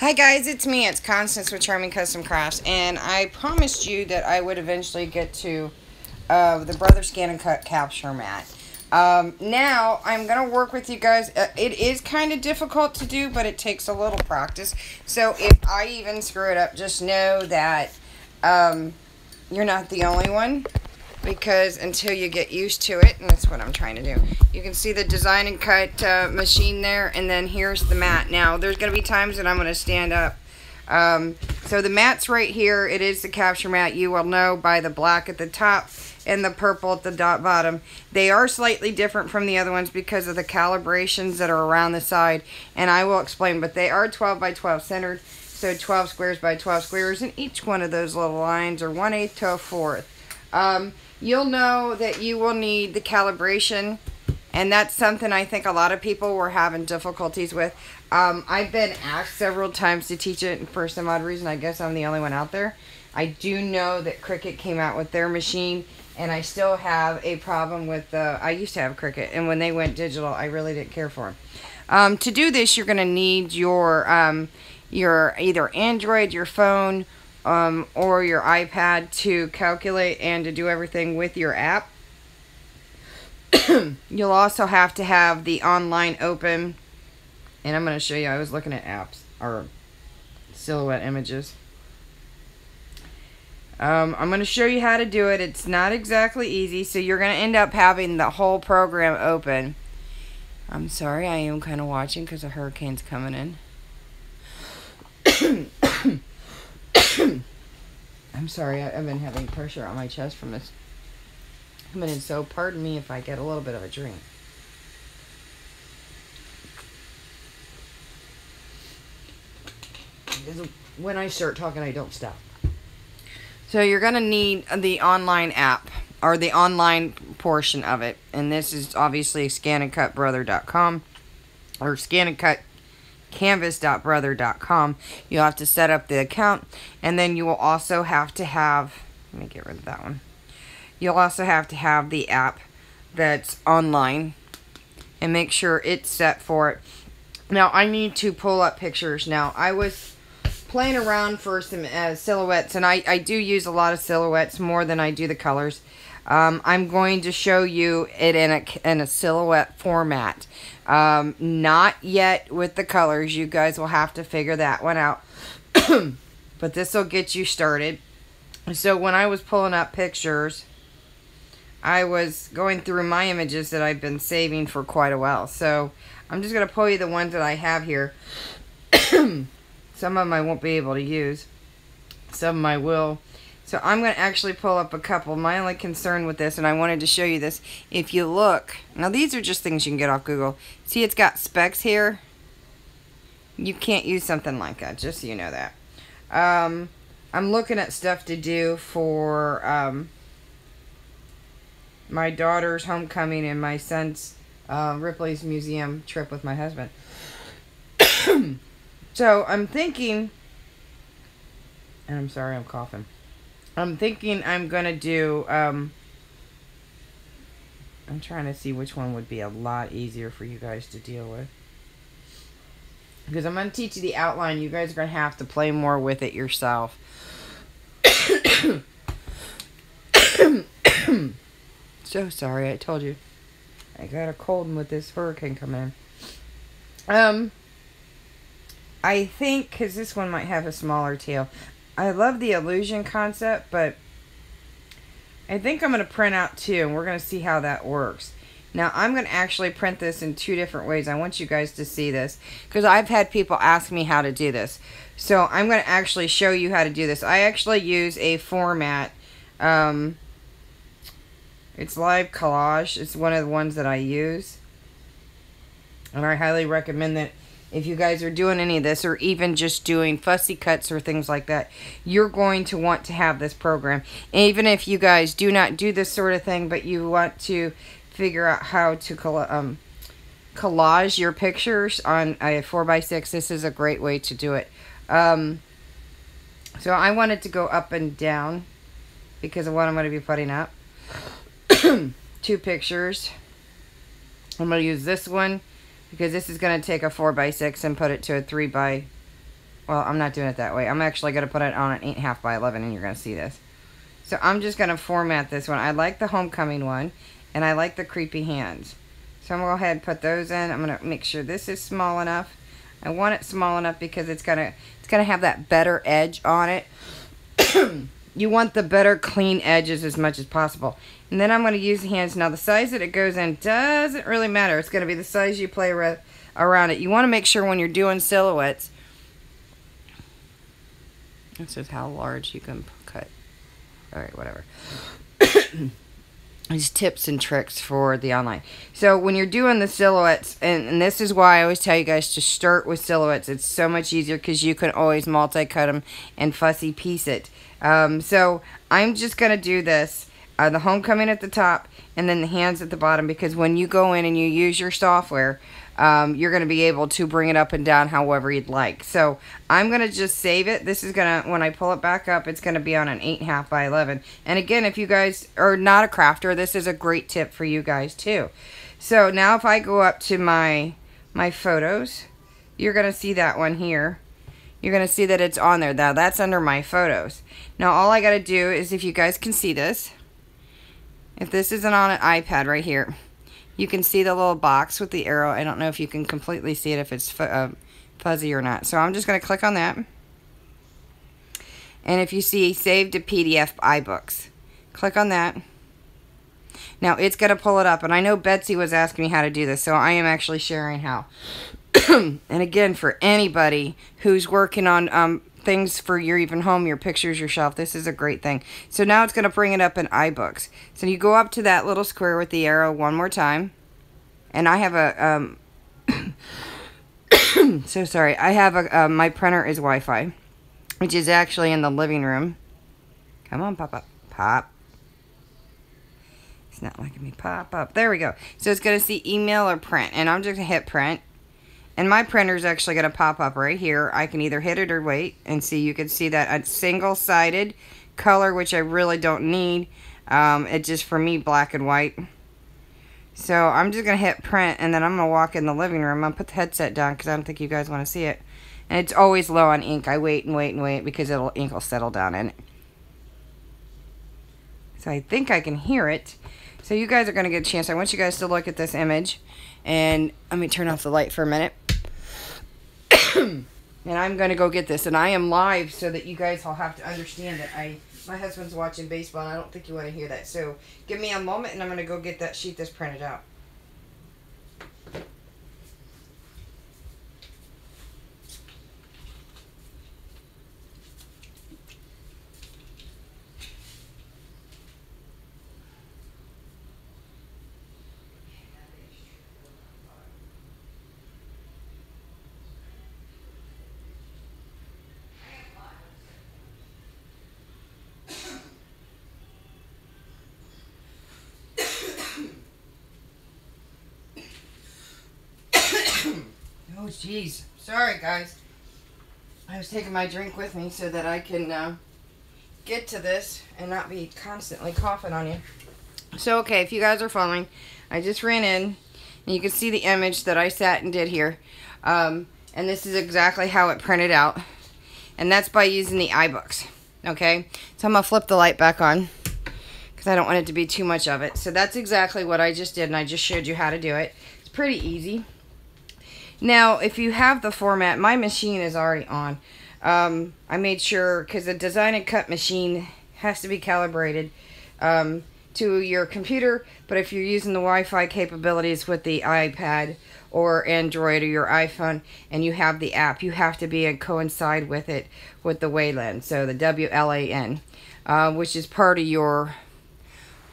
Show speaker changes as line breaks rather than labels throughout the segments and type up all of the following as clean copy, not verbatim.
Hi guys, it's me. It's Constance with Charming Custom Crafts, and I promised you that I would eventually get to the Brother Scan and Cut capture mat. Now I'm gonna work with you guys. It is kind of difficult to do, but it takes a little practice. So if I even screw it up, just know that you're not the only one. Because until you get used to it, and that's what I'm trying to do. You can see the design and cut machine there, and then here's the mat. Now, there's going to be times that I'm going to stand up. So the mat's right here. It is the capture mat. You will know by the black at the top and the purple at the bottom. They are slightly different from the other ones because of the calibrations that are around the side, and I will explain, but they are 12 by 12 centered, so 12 squares by 12 squares, and each one of those little lines are 1/8 to a 1/4. You'll know that you will need the calibration, and that's something I think a lot of people were having difficulties with. I've been asked several times to teach it, and for some odd reason, I guess I'm the only one out there. I do know that Cricut came out with their machine, and I still have a problem with I used to have Cricut, and when they went digital, I really didn't care for them. To do this, you're going to need your either Android, your phone, or your iPad to calculate and to do everything with your app. You'll also have to have the online open, and I'm going to show you. I was looking at apps or silhouette images. I'm going to show you how to do it. It's not exactly easy, so you're going to end up having the whole program open. I'm sorry, I am kind of watching because a hurricane's coming in. I'm sorry, I've been having pressure on my chest from this coming in, so pardon me if I get a little bit of a drink. Because when I start talking, I don't stop. So you're going to need the online app, or the online portion of it, and this is obviously scannandcutbrother.com, or scannandcutcanvas.brother.com. You'll have to set up the account, and then you will also have to have, let me get rid of that one. You'll also have to have the app that's online, and make sure it's set for it. Now, I need to pull up pictures. Now, I was playing around for some silhouettes, and I do use a lot of silhouettes more than I do the colors. I'm going to show you it in a silhouette format. Not yet with the colors. You guys will have to figure that one out. But this will get you started. So when I was pulling up pictures, I was going through my images that I've been saving for quite a while. So I'm just going to pull you the ones that I have here. Some of them I won't be able to use. Some of them I will. So I'm going to actually pull up a couple. My only concern with this, and I wanted to show you this, if you look, now these are just things you can get off Google. See, it's got specs here. You can't use something like that, just so you know that. I'm looking at stuff to do for my daughter's homecoming and my son's Ripley's museum trip with my husband. So I'm thinking, and I'm sorry, I'm coughing. I'm thinking I'm going to do, I'm trying to see which one would be a lot easier for you guys to deal with. Because I'm going to teach you the outline. You guys are going to have to play more with it yourself. So sorry, I told you. I got a cold with this hurricane coming in. I think, because this one might have a smaller tail. I love the illusion concept, but I think I'm going to print out two, and we're going to see how that works. Now, I'm going to actually print this in two different ways. I want you guys to see this, because I've had people ask me how to do this. So, I'm going to actually show you how to do this. I actually use a format. It's Live Collage. It's one of the ones that I use. And I highly recommend that if you guys are doing any of this, or even just doing fussy cuts or things like that, you're going to want to have this program. Even if you guys do not do this sort of thing, but you want to figure out how to collage your pictures on a 4x6, this is a great way to do it. So I wanted to go up and down because of what I'm going to be putting up. Two pictures. I'm going to use this one, because this is going to take a 4x6 and put it to a 3x well, I'm not doing it that way. I'm actually going to put it on an 8.5 by 11, and you're going to see this. So I'm just going to format this one. I like the homecoming one, and I like the creepy hands. So I'm going to go ahead and put those in. I'm going to make sure this is small enough. I want it small enough because it's gonna have that better edge on it. You want the better clean edges as much as possible. And then I'm going to use the hands. Now the size that it goes in doesn't really matter. It's going to be the size you play around it. You want to make sure when you're doing silhouettes, this is how large you can cut. Alright, whatever. These tips and tricks for the online. So when you're doing the silhouettes, and this is why I always tell you guys to start with silhouettes. It's so much easier because you can always multi-cut them and fussy piece it. So I'm just going to do this. The homecoming at the top and then the hands at the bottom, because when you go in and you use your software, you're going to be able to bring it up and down however you'd like. So I'm going to just save it. This is going to, when I pull it back up, it's going to be on an 8.5 by 11. And again, if you guys are not a crafter, this is a great tip for you guys too. So now if I go up to my photos, you're going to see that one here. You're going to see that it's on there. Now that's under my photos. Now all I got to do is, if you guys can see this, if this isn't on an iPad right here, you can see the little box with the arrow. I don't know if you can completely see it, if it's fuzzy or not. So I'm just going to click on that. And if you see Save to PDF iBooks, click on that. Now it's going to pull it up. And I know Betsy was asking me how to do this, so I am actually sharing how. And again, for anybody who's working on things for your even home, your pictures, your shelf, this is a great thing. So now it's going to bring it up in iBooks. So you go up to that little square with the arrow one more time. And I have a so sorry, I have a my printer is Wi-Fi, which is actually in the living room. Come on, pop up, pop. It's not letting me pop up. There we go. So it's going to see email or print, and I'm just going to hit print. And my printer is actually going to pop up right here. I can either hit it or wait. And see, you can see that a single-sided color, which I really don't need. It's just, for me, black and white. So I'm just going to hit print, and then I'm going to walk in the living room. I'm going to put the headset down because I don't think you guys want to see it. And it's always low on ink. I wait and wait and wait because ink will settle down in it. So I think I can hear it. So you guys are going to get a chance. I want you guys to look at this image. And let me turn off the light for a minute. And I'm going to go get this. And I am live so that you guys will have to understand that my husband's watching baseball, and I don't think you want to hear that. So give me a moment, and I'm going to go get that sheet that's printed out. Oh, jeez. Sorry, guys. I was taking my drink with me so that I can get to this and not be constantly coughing on you. So, okay, if you guys are following, I just ran in, and you can see the image that I sat and did here. And this is exactly how it printed out. And that's by using the iBooks. Okay? So I'm going to flip the light back on because I don't want it to be too much of it. So that's exactly what I just did, and I just showed you how to do it. It's pretty easy. Now, if you have the format, my machine is already on. I made sure, because the Design and Cut machine has to be calibrated to your computer, but if you're using the Wi-Fi capabilities with the iPad or Android or your iPhone, and you have the app, you have to be coincide with it with the WLAN, so the WLAN, which is part of your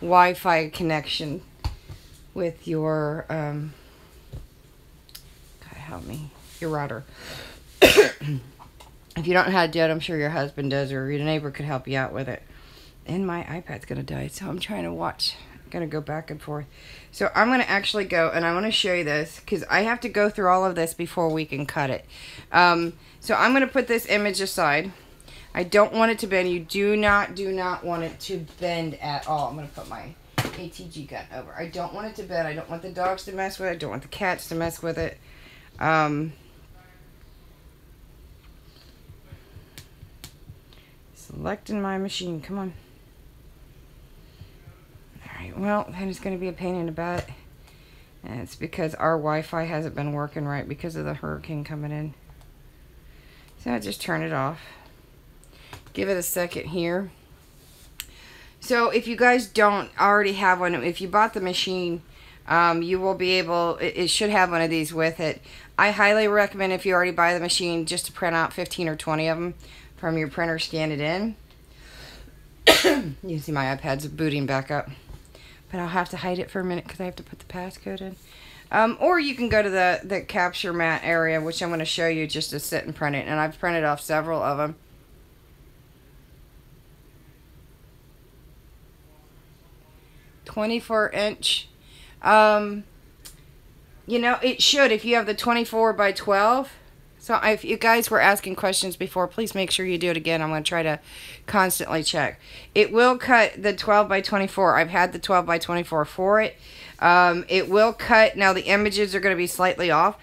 Wi-Fi connection with your help me, your router. If you don't know how to do it, I'm sure your husband does, or your neighbor could help you out with it. And my iPad's gonna die, so I'm trying to watch. I'm gonna go back and forth. So I'm gonna actually go, and I want to show you this because I have to go through all of this before we can cut it. So I'm gonna put this image aside. I don't want it to bend. You do not want it to bend at all. I'm gonna put my ATG gun over. I don't want it to bend. I don't want the dogs to mess with it. I don't want the cats to mess with it. Selecting my machine. Come on. Alright, well, that is going to be a pain in the butt. And it's because our Wi-Fi hasn't been working right because of the hurricane coming in. So I just turn it off. Give it a second here. So if you guys don't already have one, if you bought the machine, you will be able, it should have one of these with it. I highly recommend, if you already buy the machine, just to print out 15 or 20 of them from your printer, scan it in. You see my iPad's booting back up. But I'll have to hide it for a minute because I have to put the passcode in. Or you can go to the capture mat area, which I'm going to show you, just to sit and print it. And I've printed off several of them. 24-inch. You know, it should, if you have the 24 by 12. So if you guys were asking questions before, please make sure you do it again. I'm going to try to constantly check. It will cut the 12 by 24. I've had the 12 by 24 for it. It will cut. Now the images are going to be slightly off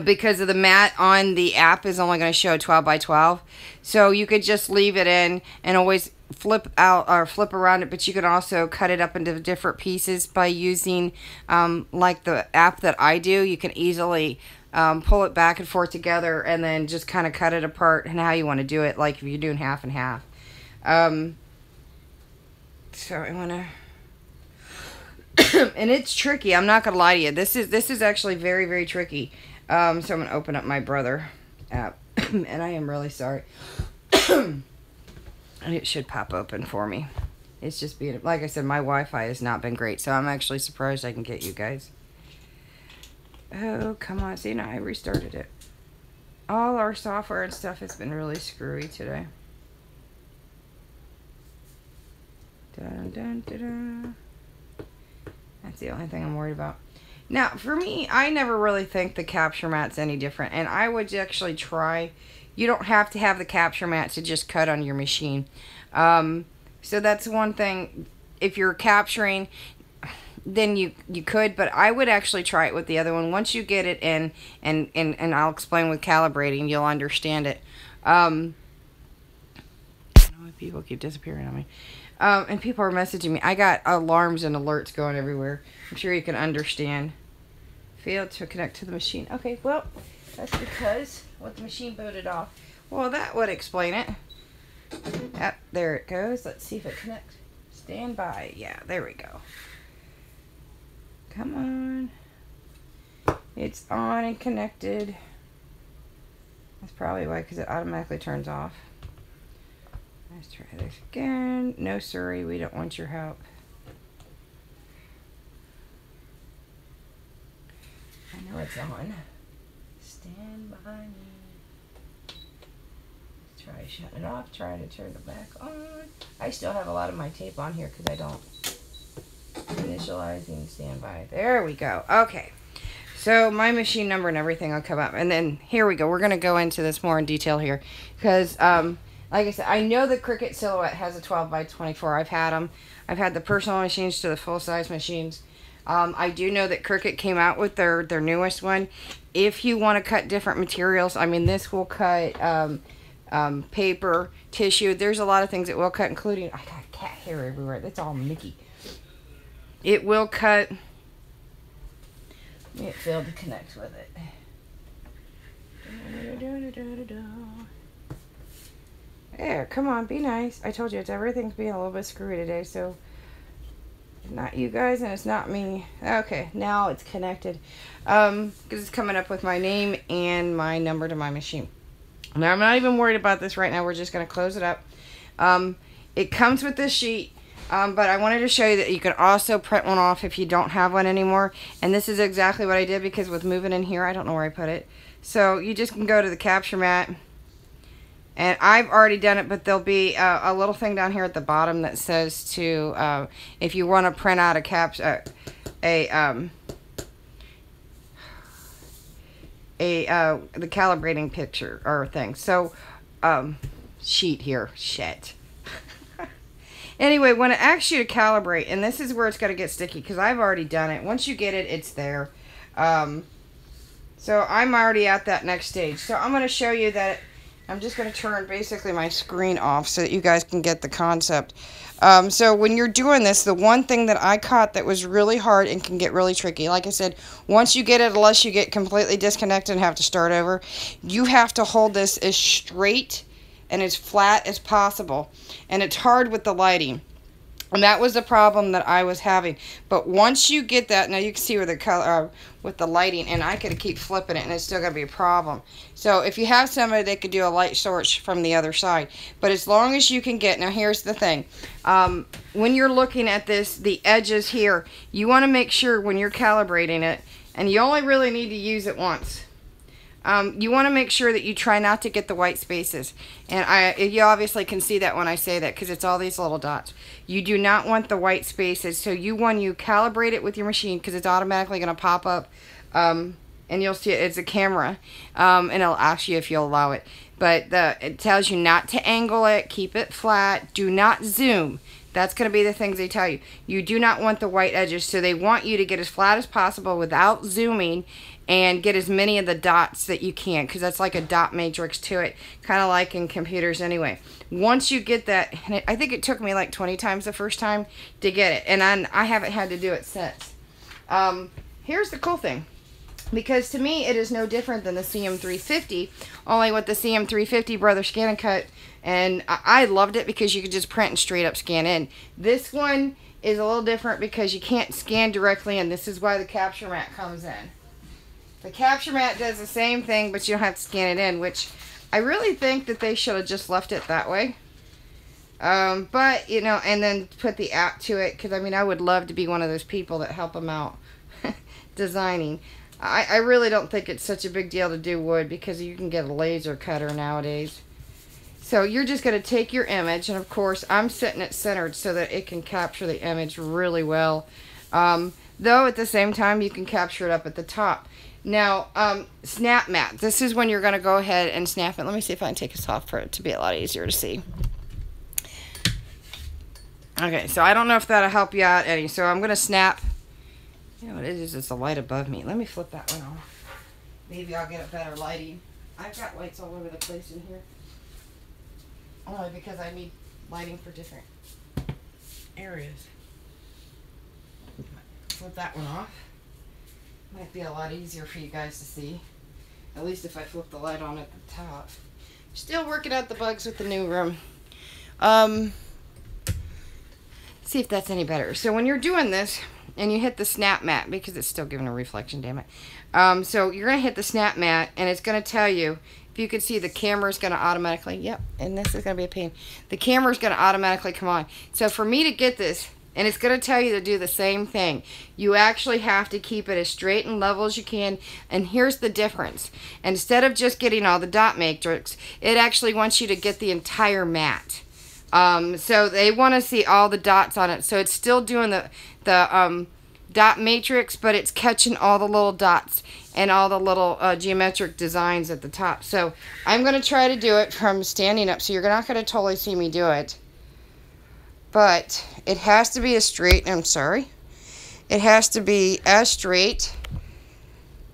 because of the mat on the app is only going to show 12 by 12. So you could just leave it in and always flip out or flip around it, but you can also cut it up into different pieces by using like the app that I do. You can easily pull it back and forth together and then just kind of cut it apart and how you want to do it, like if you're doing half and half. So I want to and it's tricky, I'm not gonna lie to you. This is actually very, very tricky. So I'm gonna open up my Brother app and I am really sorry. And it should pop open for me. It's just being, like I said, my Wi-Fi has not been great, so I'm actually surprised I can get you guys. Oh, come on. See, now I restarted it. All our software and stuff has been really screwy today. Dun, dun, dun, dun. That's the only thing I'm worried about. Now, for me, I never really think the capture mat's any different. And I would actually try. You don't have to have the capture mat to just cut on your machine. So that's one thing. If you're capturing, then you could, but I would actually try it with the other one. Once you get it in, and I'll explain with calibrating, you'll understand it. I don't know why people keep disappearing on me. And people are messaging me. I got alarms and alerts going everywhere. I'm sure you can understand. Failed to connect to the machine. Okay, well, that's because the machine booted off. Well, that would explain it. Yep, there it goes. Let's see if it connects. Stand by. Yeah, there we go. Come on. It's on and connected. That's probably why, because it automatically turns off. Let's try this again. No, sorry, we don't want your help. I know it's on. Stand by me. Let's try shutting it off. Try to turn it back on. I still have a lot of my tape on here because I don't. Initializing standby. There we go. Okay. So my machine number and everything will come up. And then here we go. We're going to go into this more in detail here. Because, like I said, I know the Cricut Silhouette has a 12 by 24. I've had them. I've had the personal machines to the full-size machines. I do know that Cricut came out with their newest one. If you want to cut different materials, I mean, this will cut paper, tissue. There's a lot of things it will cut, including, I got cat hair everywhere. That's all Mickey. It will cut. It failed to connect with it. There, come on, be nice. I told you, everything's being a little bit screwy today, so it's not you guys and it's not me. Okay, now it's connected. Because it's coming up with my name and my number to my machine. Now, I'm not even worried about this right now. We're just going to close it up. It comes with this sheet. But I wanted to show you that you can also print one off if you don't have one anymore. And this is exactly what I did, because with moving in here, I don't know where I put it. So you just can go to the capture mat. And I've already done it, but there'll be a little thing down here at the bottom that says to, if you want to print out the calibrating picture or thing. So, sheet here. Shit. Anyway, when it asks you to calibrate, and this is where it's going to get sticky, because I've already done it. Once you get it, it's there. So I'm already at that next stage. So I'm going to show you that I'm just going to turn basically my screen off so that you guys can get the concept. So when you're doing this, the one thing that I caught that was really hard and can get really tricky, like I said, once you get it, unless you get completely disconnected and have to start over, you have to hold this as straight and as flat as possible. And it's hard with the lighting. And that was the problem that I was having. But once you get that, now you can see where the color, with the lighting, and I could keep flipping it and it's still going to be a problem. So if you have somebody, they could do a light source from the other side. But as long as you can get, now here's the thing. When you're looking at this, the edges here, you want to make sure when you're calibrating it, and you only really need to use it once. You want to make sure that you try not to get the white spaces. And you obviously can see that when I say that because it's all these little dots. You do not want the white spaces. So you calibrate it with your machine because it's automatically going to pop up. And you'll see it's a camera. And it'll ask you if you'll allow it. But it tells you not to angle it. Keep it flat. Do not zoom. That's going to be the things they tell you. You do not want the white edges. So they want you to get as flat as possible without zooming and get as many of the dots that you can, because that's like a dot matrix to it, kind of like in computers anyway. Once you get that, and I think it took me like 20 times the first time to get it, and I haven't had to do it since. Here's the cool thing, because to me it is no different than the CM350, only with the CM350 Brother Scan and Cut, and I loved it because you could just print and straight up scan in. This one is a little different because you can't scan directly in. This is why the capture mat comes in. The capture mat does the same thing, but you don't have to scan it in, which I really think that they should have just left it that way. But, you know, and then put the app to it, because, I mean, I would love to be one of those people that help them out designing. I really don't think it's such a big deal to do wood, because you can get a laser cutter nowadays. So you're just going to take your image, and of course, I'm setting it centered so that it can capture the image really well. Though, at the same time, you can capture it up at the top. Now, snap mat. This is when you're going to go ahead and snap it. Let me see if I can take this off for it to be a lot easier to see. Okay, so I don't know if that'll help you out any. So I'm going to snap. You know what it is? It's a light above me. Let me flip that one off. Maybe I'll get a better lighting. I've got lights all over the place in here. Only because I need lighting for different areas. Flip that one off. Might be a lot easier for you guys to see. At least if I flip the light on at the top. Still working out the bugs with the new room. See if that's any better. So when you're doing this, and you hit the snap mat, because it's still giving a reflection, damn it. So you're going to hit the snap mat, and it's going to tell you, if you can see, the camera's going to automatically, yep, and this is going to be a pain. The camera's going to automatically come on. So for me to get this, and it's going to tell you to do the same thing. You actually have to keep it as straight and level as you can. And here's the difference. Instead of just getting all the dot matrix, it actually wants you to get the entire mat. So they want to see all the dots on it. So it's still doing the dot matrix, but it's catching all the little dots and all the little geometric designs at the top. So I'm going to try to do it from standing up. So you're not going to totally see me do it. But it has to be as straight. I'm sorry. It has to be as straight.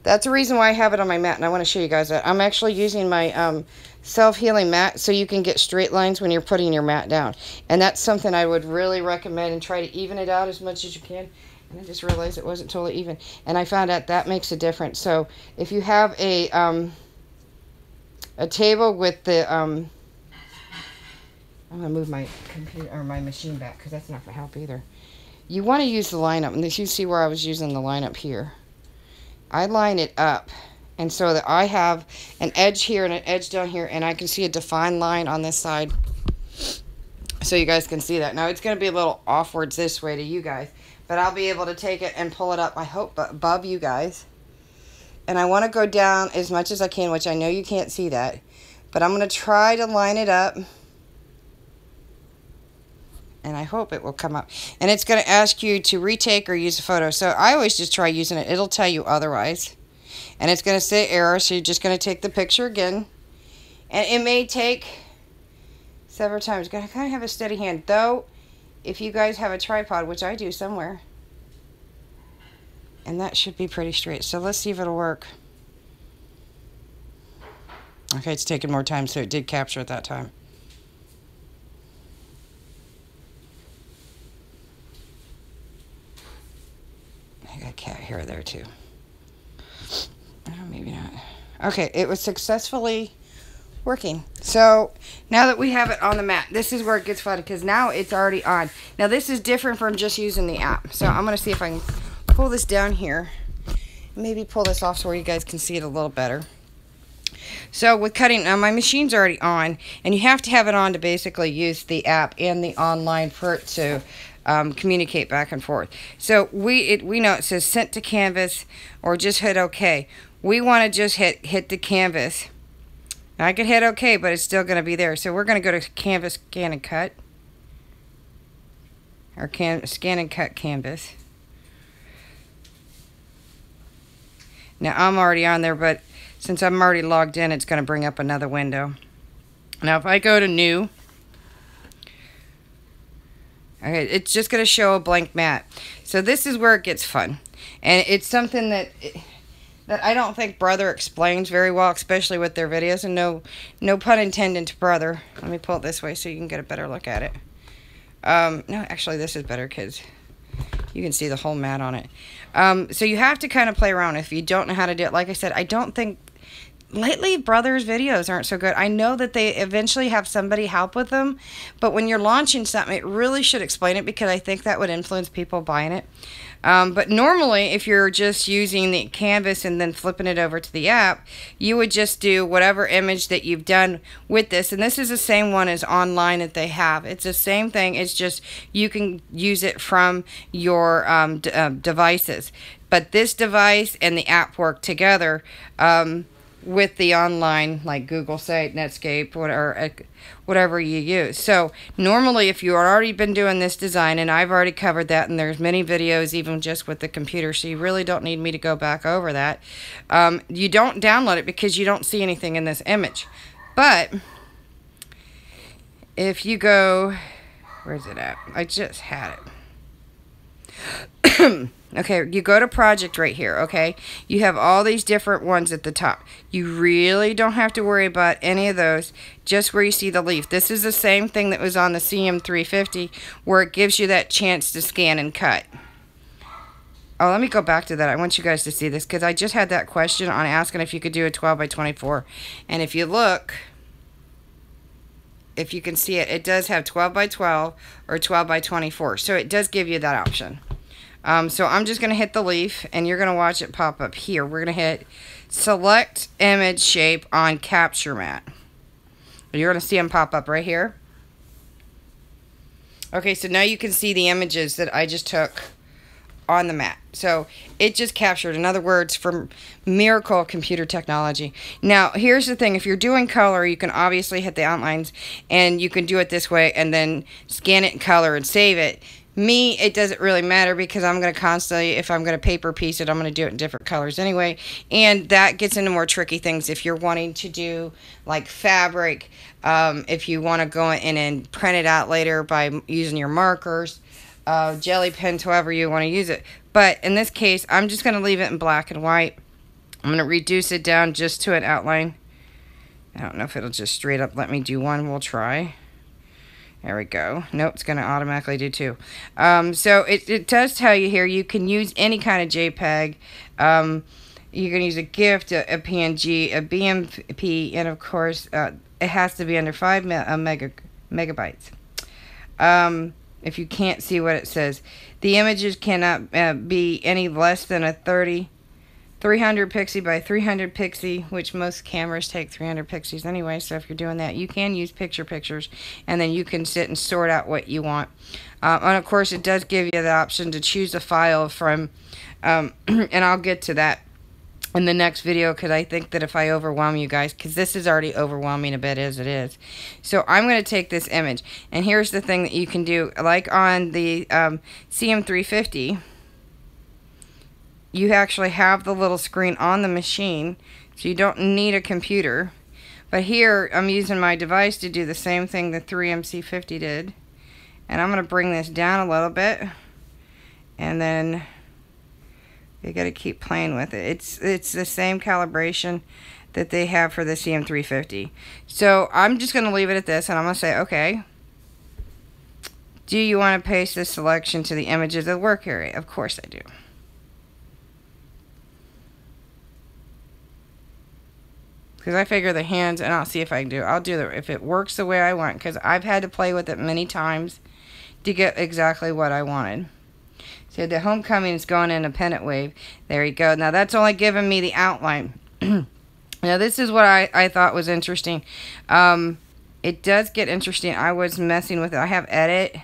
That's the reason why I have it on my mat, and I want to show you guys that. I'm actually using my self-healing mat so you can get straight lines when you're putting your mat down. And that's something I would really recommend, and try to even it out as much as you can. And I just realized it wasn't totally even. And I found out that makes a difference. So if you have a table with the... I'm going to move my computer or my machine back because that's not going to help either. You want to use the lineup, and you see where I was using the lineup here. I line it up, and so that I have an edge here and an edge down here, and I can see a defined line on this side. So you guys can see that. Now it's going to be a little offwards this way to you guys, but I'll be able to take it and pull it up, I hope, above you guys. And I want to go down as much as I can, which I know you can't see that, but I'm going to try to line it up. And I hope it will come up. And it's going to ask you to retake or use a photo. So I always just try using it. It'll tell you otherwise. And it's going to say error. So you're just going to take the picture again. And it may take several times. Got to kind of have a steady hand. Though, if you guys have a tripod, which I do somewhere. And that should be pretty straight. So let's see if it'll work. Okay, it's taking more time, so it did capture at that time. I got a cat hair there too. Oh, maybe not. Okay, it was successfully working. So now that we have it on the mat, this is where it gets fun because now it's already on. Now this is different from just using the app. So I'm going to see if I can pull this down here. Maybe pull this off so where you guys can see it a little better. So with cutting, now my machine's already on, and you have to have it on to basically use the app and the online for it to communicate back and forth. So we know it says sent to canvas or just hit OK. We want to just hit the canvas. Now I could hit OK, but it's still going to be there. So we're going to go to canvas, scan and cut. Or scan and cut canvas. Now I'm already on there, but since I'm already logged in, it's going to bring up another window. Now if I go to new, okay, it's just going to show a blank mat. So this is where it gets fun. And it's something that I don't think Brother explains very well, especially with their videos. And no pun intended to Brother. Let me pull it this way so you can get a better look at it. No, actually this is better because you can see the whole mat on it. So you have to kind of play around if you don't know how to do it. Like I said, I don't think lately Brother's videos aren't so good. I know that they eventually have somebody help with them, but when you're launching something, it really should explain it because I think that would influence people buying it. But normally, if you're just using the canvas and then flipping it over to the app, you would just do whatever image that you've done with this. And this is the same one as online that they have. It's the same thing. It's just you can use it from your devices. But this device and the app work together with the online, like Google Site, Netscape, whatever you use. So normally if you've already been doing this design, and I've already covered that, and there's many videos even just with the computer, so you really don't need me to go back over that. You don't download it because you don't see anything in this image. But if you go, where's it at? I just had it. Okay, you go to project right here, okay? You have all these different ones at the top. You really don't have to worry about any of those, just where you see the leaf. This is the same thing that was on the CM350, where it gives you that chance to scan and cut. Oh, let me go back to that. I want you guys to see this, because I just had that question on asking if you could do a 12 by 24. And if you look, if you can see it, it does have 12 by 12 or 12 by 24. So it does give you that option. So I'm just going to hit the leaf, and you're going to watch it pop up here. We're going to hit select image shape on capture mat. You're going to see them pop up right here. Okay, so now you can see the images that I just took on the mat. So it just captured, in other words, from miracle computer technology. Now, here's the thing. If you're doing color, you can obviously hit the outlines, and you can do it this way, and then scan it in color and save it. Me, it doesn't really matter because I'm going to constantly, if I'm going to paper piece it, I'm going to do it in different colors anyway. And that gets into more tricky things if you're wanting to do like fabric, if you want to go in and print it out later by using your markers, jelly pens, however you want to use it. But in this case, I'm just going to leave it in black and white. I'm going to reduce it down just to an outline. I don't know if it'll just straight up let me do one. We'll try. There we go. Nope, it's going to automatically do two. So it does tell you here you can use any kind of JPEG. You can use a GIF, a PNG, a BMP, and of course it has to be under 5 megabytes. If you can't see what it says. The images cannot be any less than a 300 pixie by 300 pixie, which most cameras take 300 pixies anyway. So if you're doing that, you can use pictures, and then you can sit and sort out what you want. And of course, it does give you the option to choose a file from, and I'll get to that in the next video, because I think that if I overwhelm you guys, because this is already overwhelming a bit as it is. So I'm going to take this image, and here's the thing that you can do, like on the CM350. You actually have the little screen on the machine, so you don't need a computer. But here, I'm using my device to do the same thing the 3MC50 did. And I'm going to bring this down a little bit. And then you got to keep playing with it. It's the same calibration that they have for the CM350. So I'm just going to leave it at this, and I'm going to say, okay, do you want to paste this selection to the images of the work area? Of course I do. Because I figure the hands, and I'll see if I can do it. I'll do it if it works the way I want, because I've had to play with it many times to get exactly what I wanted. So the homecoming is going in a pennant wave. There you go. Now that's only giving me the outline. Now this is what I thought was interesting. It does get interesting. I was messing with it. I have edit.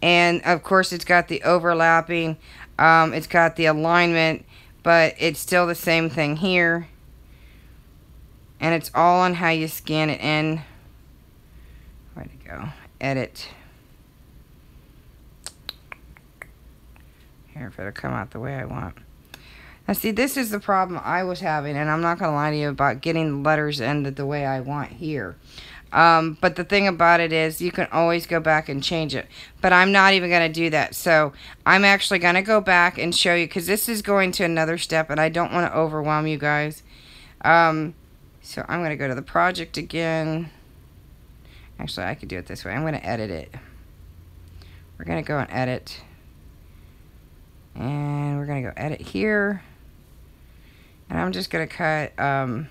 And of course it's got the overlapping. It's got the alignment. But it's still the same thing here. And it's all on how you scan it in. Where'd it go? Edit. Here, if it'll come out the way I want. Now see, this is the problem I was having, and I'm not going to lie to you about getting the letters ended the way I want here. But the thing about it is, you can always go back and change it. But I'm not even going to do that. So I'm actually going to go back and show you, because this is going to another step, and I don't want to overwhelm you guys. So I'm going to go to the project again. Actually, I could do it this way. I'm going to edit it. We're going to go and edit. And we're going to go edit here. And I'm just going to cut, I'm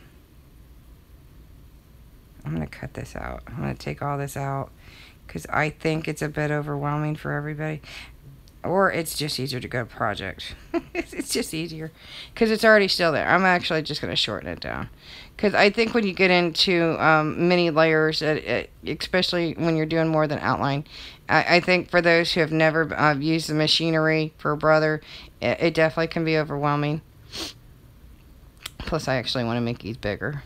going to cut this out. I'm going to take all this out, because I think it's a bit overwhelming for everybody. Or it's just easier to go to project. It's just easier, because it's already still there. I'm actually just going to shorten it down. Because I think when you get into many layers, especially when you're doing more than outline, I think for those who have never used the machinery for a brother, it definitely can be overwhelming. Plus, I actually want to make these bigger.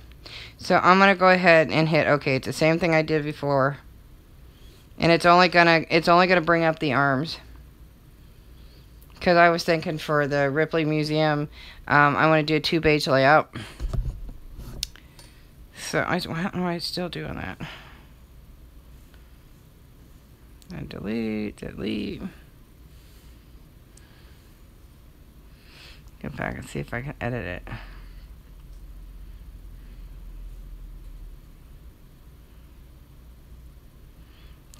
So I'm going to go ahead and hit OK. It's the same thing I did before. And it's only gonna bring up the arms. Because I was thinking for the Ripley Museum, I want to do a 2-page layout. So why am I still doing that? And delete. Go back and see if I can edit it.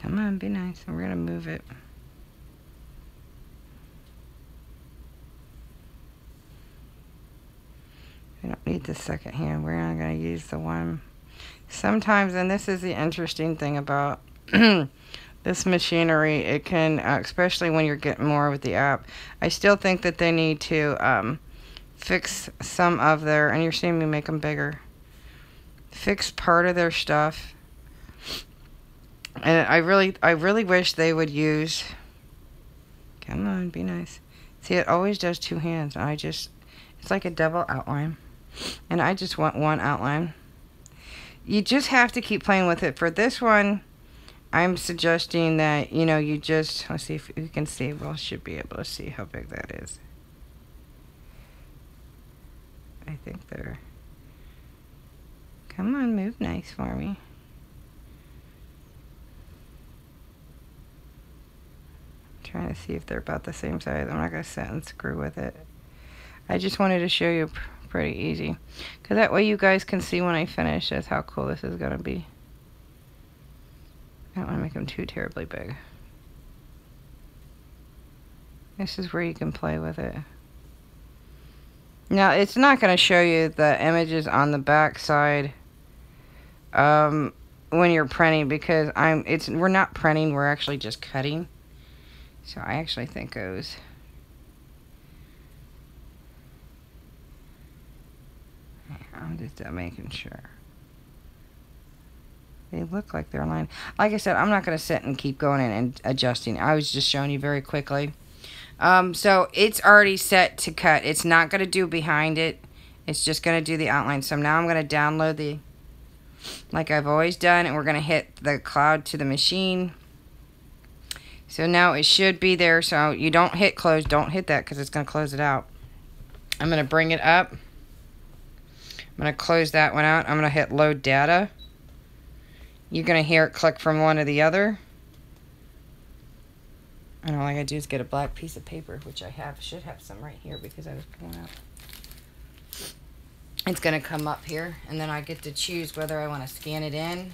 Come on, be nice. We're going to move it. We don't need the second hand. We're not going to use the one. Sometimes, and this is the interesting thing about this machinery, it can, especially when you're getting more with the app, I still think that they need to fix some of their, and you're seeing me make them bigger, fix part of their stuff. And I really wish they would use, come on, be nice. See, it always does 2 hands. It's like a double outline. And I just want one outline. You just have to keep playing with it. For this one, I'm suggesting that, you know, you just, let's see if you can see. Well, should be able to see how big that is. I think they're, come on, move nice for me. Trying to see if they're about the same size. I'm not going to sit and screw with it. I just wanted to show you pretty easy, because that way you guys can see when I finish that's how cool this is going to be. I don't want to make them too terribly big. This is where you can play with it. Now it's not going to show you the images on the back side when you're printing, because we're not printing, we're actually just cutting. So I actually think those, I'm just making sure they look like they're aligned. Like I said, I'm not going to sit and keep going in and adjusting. I was just showing you very quickly. So it's already set to cut. It's not going to do behind it. It's just going to do the outline. So now I'm going to download the, like I've always done, and we're going to hit the cloud to the machine. So now it should be there. So you don't hit close. Don't hit that, because it's going to close it out. I'm going to bring it up. I'm going to close that one out. I'm going to hit load data. You're going to hear it click from one to the other. And all I got to do is get a black piece of paper, which I should have some right here, because I was pulling out. it's going to come up here, and then I get to choose whether I want to scan it in.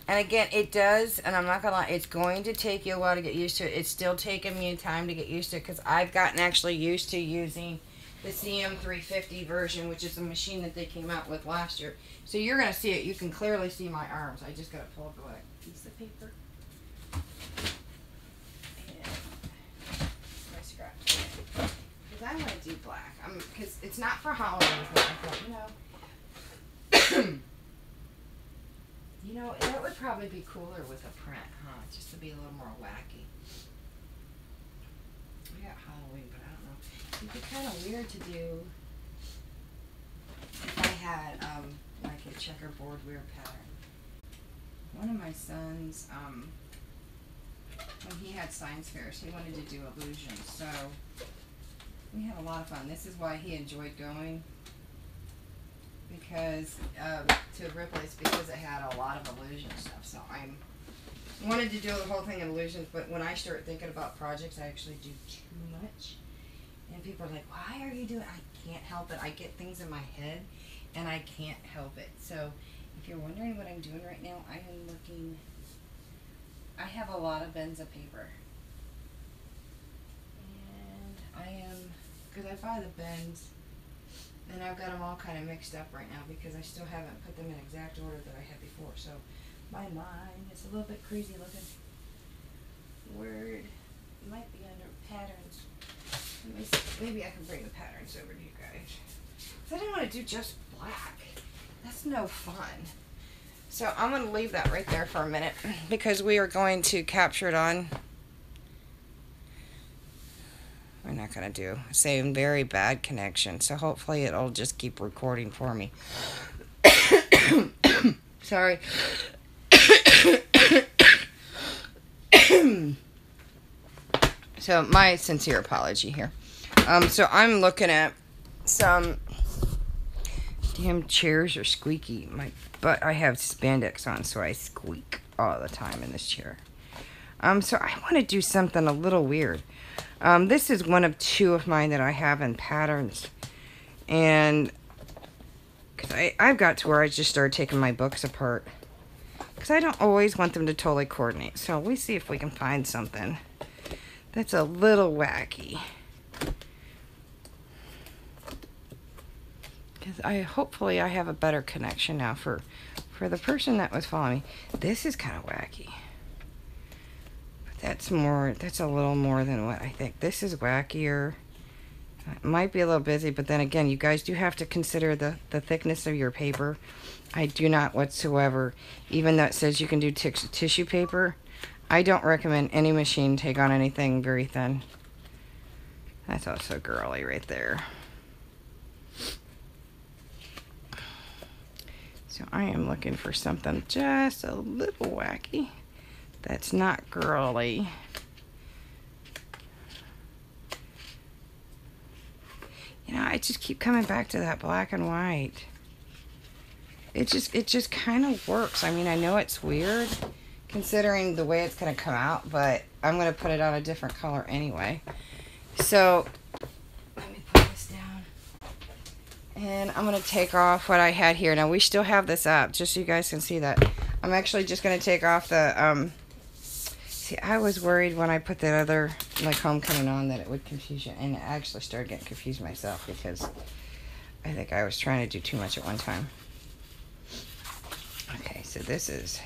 And again, it does, and I'm not going to lie, it's going to take you a while to get used to it. It's still taking me time to get used to it because I've gotten actually used to using the CM350 version, which is the machine that they came out with last year. So you're going to see it. You can clearly see my arms. I just got to pull up a piece of paper. And I scratch it. Because I want to do black. Because it's not for Halloween, but I thought, you know, that would probably be cooler with a print, huh? Just to be a little more wacky. We got Halloween, but I don't know. It'd be kind of weird to do if I had, like a checkerboard weird pattern. One of my sons, when he had science fairs, he wanted to do illusions, so we had a lot of fun. This is why he enjoyed going. Because to Ripley's, because it had a lot of illusion stuff. So I wanted to do the whole thing in illusions, but when I start thinking about projects, I actually do too much. And people are like, "Why are you doing?" I can't help it. I get things in my head, and I can't help it. So if you're wondering what I'm doing right now, I am looking. I have a lot of bins of paper, and I am because I buy the bins. And I've got them all kind of mixed up right now because I still haven't put them in exact order that I had before. So my mind is a little bit crazy looking. Word might be under patterns. Let me see. Maybe I can bring the patterns over to you guys. Because I didn't want to do just black. That's no fun. So I'm going to leave that right there for a minute because we are going to capture it on. We're not going to do. Saying very bad connection. So hopefully it'll just keep recording for me. Sorry. So my sincere apology here. So I'm looking at some damn chairs are squeaky. But I have spandex on, so I squeak all the time in this chair. So I want to do something a little weird. This is one of two of mine that I have in patterns. And because I've got to where I just started taking my books apart. Because I don't always want them to totally coordinate. So we see if we can find something that's a little wacky. Because hopefully I have a better connection now for the person that was following me. This is kind of wacky. That's a little more than what I think. This is wackier. It might be a little busy, but then again, you guys do have to consider the thickness of your paper. I do not whatsoever, even though it says you can do tissue paper, I don't recommend any machine take on anything very thin. That's also girly right there. So I am looking for something just a little wacky. That's not girly. You know, I just keep coming back to that black and white. It just kind of works. I mean, I know it's weird considering the way it's going to come out, but I'm going to put it on a different color anyway. So, let me put this down. And I'm going to take off what I had here. Now, we still have this up, just so you guys can see that. I'm actually just going to take off the, see, I was worried when I put that other, like, homecoming on that it would confuse you. And I actually started getting confused myself because I think I was trying to do too much at one time. Okay, so this is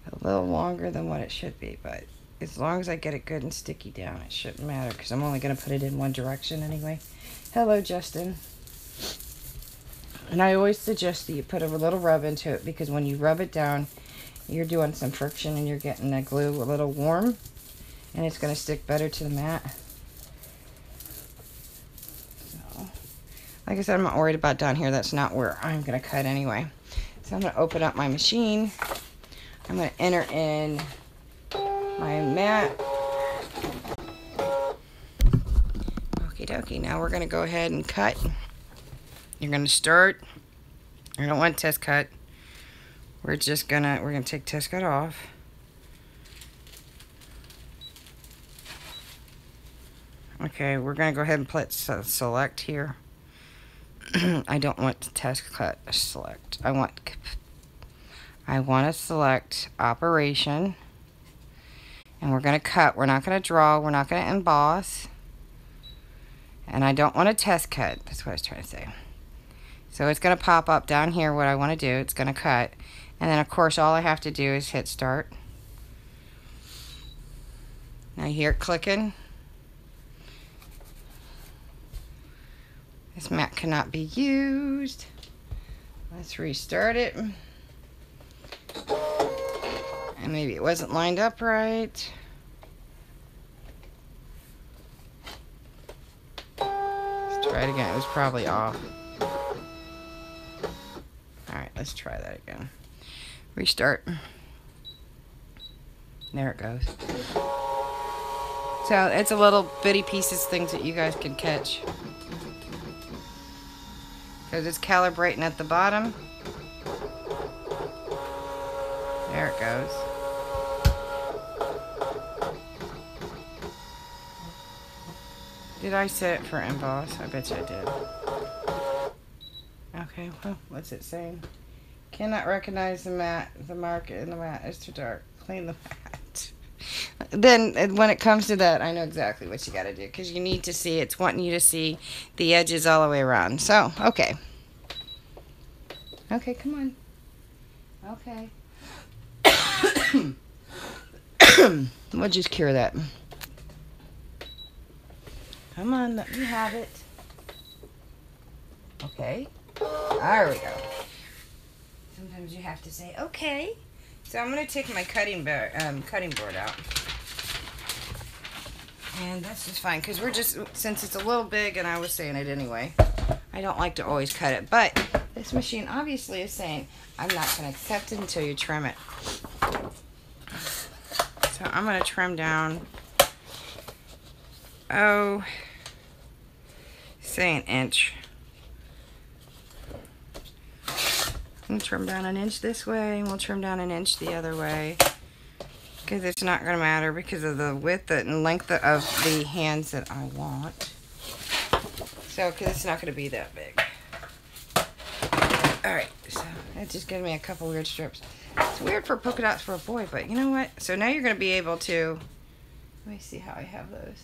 a little longer than what it should be, but as long as I get it good and sticky down, it shouldn't matter because I'm only going to put it in one direction anyway. Hello, Justin. And I always suggest that you put a little rub into it because when you rub it down, you're doing some friction and you're getting the glue a little warm and it's going to stick better to the mat. So, like I said, I'm not worried about down here. That's not where I'm going to cut anyway. So I'm going to open up my machine. I'm going to enter in my mat. Okie dokie. Now we're going to go ahead and cut. You're going to start. I don't want test cut. We're going to take test cut off. Okay, we're going to go ahead and select here. I don't want to test cut select. I want to select operation, and we're going to cut. We're not going to draw. We're not going to emboss. And I don't want to test cut. That's what I was trying to say. So it's going to pop up down here what I want to do. It's going to cut. And then, of course, all I have to do is hit start. Now you hear it clicking. This mat cannot be used. Let's restart it. And maybe it wasn't lined up right. Let's try it again. It was probably off. Alright, let's try that again. Restart. There it goes. So it's a little bitty pieces, things that you guys can catch. Because it's calibrating at the bottom. There it goes. Did I set it for emboss? I bet you I did. Okay, well, what's it saying? Cannot recognize the mat. The mark in the mat is too dark. Clean the mat. Then, when it comes to that, I know exactly what you got to do. Because you need to see, it's wanting you to see the edges all the way around. So, okay. Okay, come on. Okay. We'll just cure that. Come on, let me have it. Okay. There we go. Sometimes you have to say, okay. So I'm going to take my cutting board out. And that's just fine, because we're just, since it's a little big, and I was saying it anyway, I don't like to always cut it. But this machine obviously is saying, I'm not going to accept it until you trim it. So I'm going to trim down, say an inch. We'll trim down an inch this way, and we'll trim down an inch the other way. Because it's not going to matter because of the width and length of the hands that I want. So, because it's not going to be that big. Alright, so it just gives me a couple weird strips. It's weird for polka dots for a boy, but you know what? So now you're going to be able to... Let me see how I have those.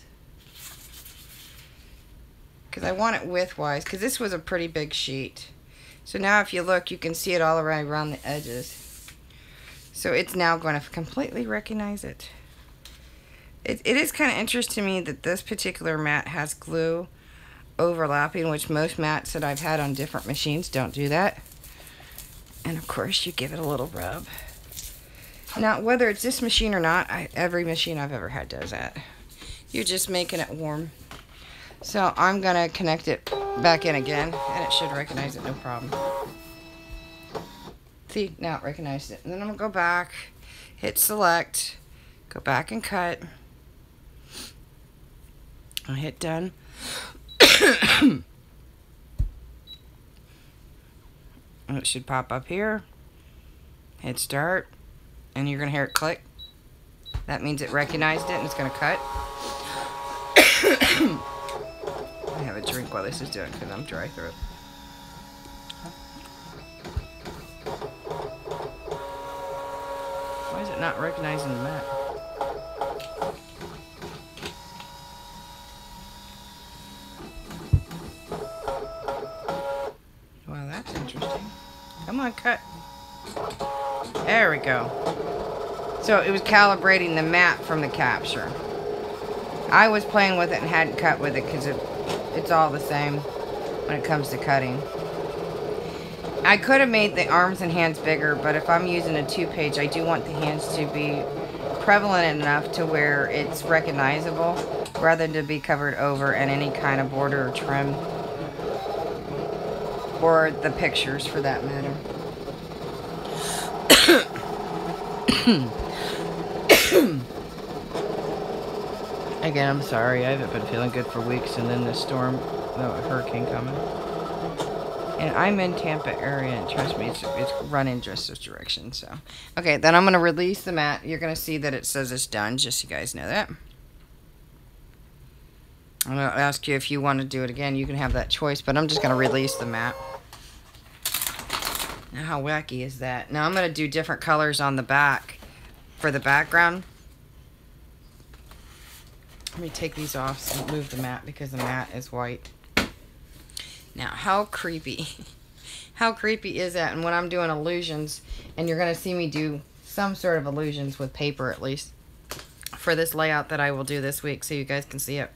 Because I want it width-wise, because this was a pretty big sheet. So now if you look, you can see it all around the edges. So it's now going to completely recognize it. It is kind of interesting to me that this particular mat has glue overlapping, which most mats that I've had on different machines don't do that. And of course you give it a little rub. Now whether it's this machine or not, every machine I've ever had does that. You're just making it warm. So I'm going to connect it back in again, and it should recognize it no problem. See, now it recognized it. And then I'm going to go back, hit select, go back and cut. I'll hit done. And it should pop up here. Hit start, and you're going to hear it click. That means it recognized it, and it's going to cut. I have a drink while this is doing because I'm dry throat. Why is it not recognizing the mat? Wow, that's interesting. Come on, cut. There we go. So it was calibrating the mat from the capture. I was playing with it and hadn't cut with it because it's all the same when it comes to cutting. I could have made the arms and hands bigger, but if I'm using a 2-page, I do want the hands to be prevalent enough to where it's recognizable rather than to be covered over in any kind of border or trim. Or the pictures for that matter. Again, I'm sorry. I haven't been feeling good for weeks, and then this storm, a hurricane coming. And I'm in Tampa area, and trust me, it's running just this direction. So, okay, then I'm going to release the mat. You're going to see that it says it's done, just so you guys know that. I'm going to ask you if you want to do it again. You can have that choice, but I'm just going to release the mat. Now, how wacky is that? Now, I'm going to do different colors on the back for the background. Let me take these off and move the mat because the mat is white. Now, how creepy. How creepy is that? And when I'm doing illusions, and you're going to see me do some sort of illusions with paper at least, for this layout that I will do this week so you guys can see it.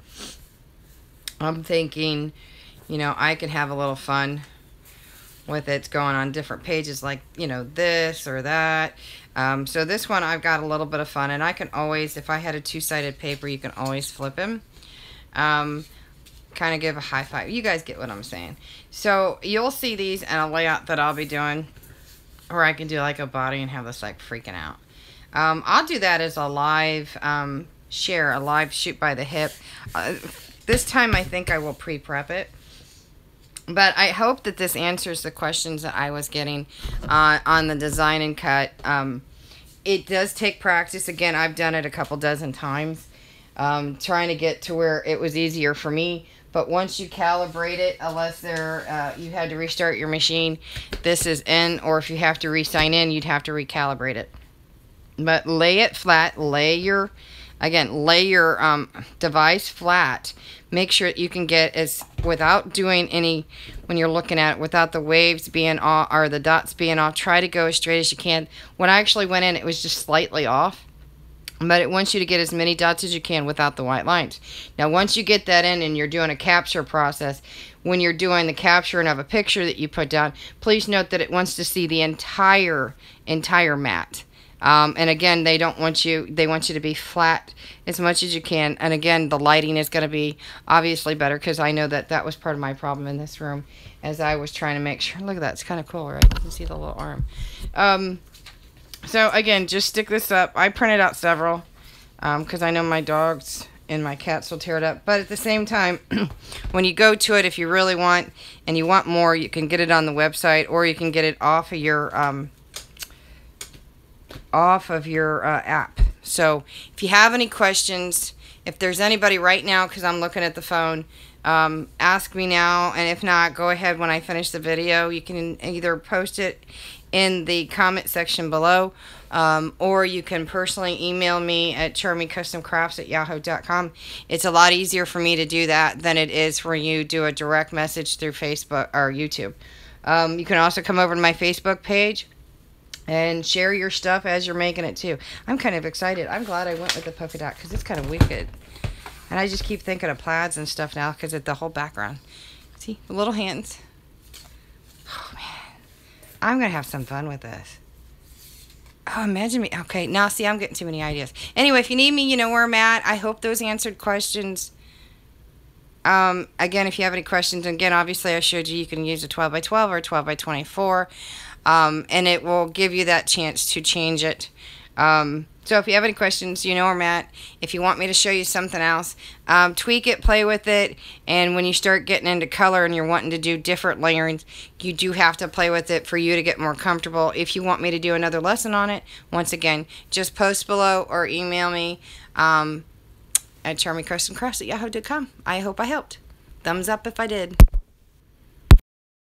I'm thinking, you know, I could have a little fun with it going on different pages like, you know, this or that. So this one I've got a little bit of fun, and I can always, if I had a two-sided paper, you can always flip him. Kind of give a high five. You guys get what I'm saying. So you'll see these in a layout that I'll be doing, or I can do like a body and have this like freaking out. I'll do that as a live share, a live shoot by the hip. This time I think I will pre-prep it. But I hope that this answers the questions that I was getting on the design and cut. It does take practice. Again, I've done it a couple dozen times, trying to get to where it was easier for me. But once you calibrate it, unless you had to restart your machine, this is in, or if you have to re-sign in, you'd have to recalibrate it. But lay it flat, lay your device flat. Make sure you can get as, without doing any, when you're looking at it, without the waves being off, or the dots being off, try to go as straight as you can. When I actually went in, it was just slightly off. But it wants you to get as many dots as you can without the white lines. Now, once you get that in and you're doing a capture process, when you're doing the capturing of a picture that you put down, please note that it wants to see the entire mat. And again, they want you to be flat as much as you can. And again, the lighting is going to be obviously better, because I know that was part of my problem in this room as I was trying to make sure. Look at that. It's kind of cool, right? You can see the little arm. So again, just stick this up. I printed out several because I know my dogs and my cats will tear it up. But at the same time, when you go to it, if you really want and you want more, you can get it on the website, or you can get it off of your app. So if you have any questions, if there's anybody right now, because I'm looking at the phone, ask me now, and if not, go ahead when I finish the video. You can either post it in the comment section below, or you can personally email me at charmingcustomcrafts@yahoo.com. It's a lot easier for me to do that than it is for you to do a direct message through Facebook or YouTube. You can also come over to my Facebook page and share your stuff as you're making it too. I'm kind of excited. I'm glad I went with the polka dot because it's kind of wicked. And I just keep thinking of plaids and stuff now because of the whole background. See, the little hands. Oh, man. I'm going to have some fun with this. Oh, imagine me. Okay, now see, I'm getting too many ideas. Anyway, if you need me, you know where I'm at. I hope those answered questions. Again, if you have any questions, again, obviously I showed you can use a 12 by 12 or a 12 by 24. And it will give you that chance to change it. So if you have any questions, you know where I'm at. If you want me to show you something else, tweak it, play with it, and when you start getting into color and you're wanting to do different layerings, you do have to play with it for you to get more comfortable. If you want me to do another lesson on it, once again, just post below or email me at charmingcustomcrafts@yahoo.com. I hope I helped. Thumbs up if I did.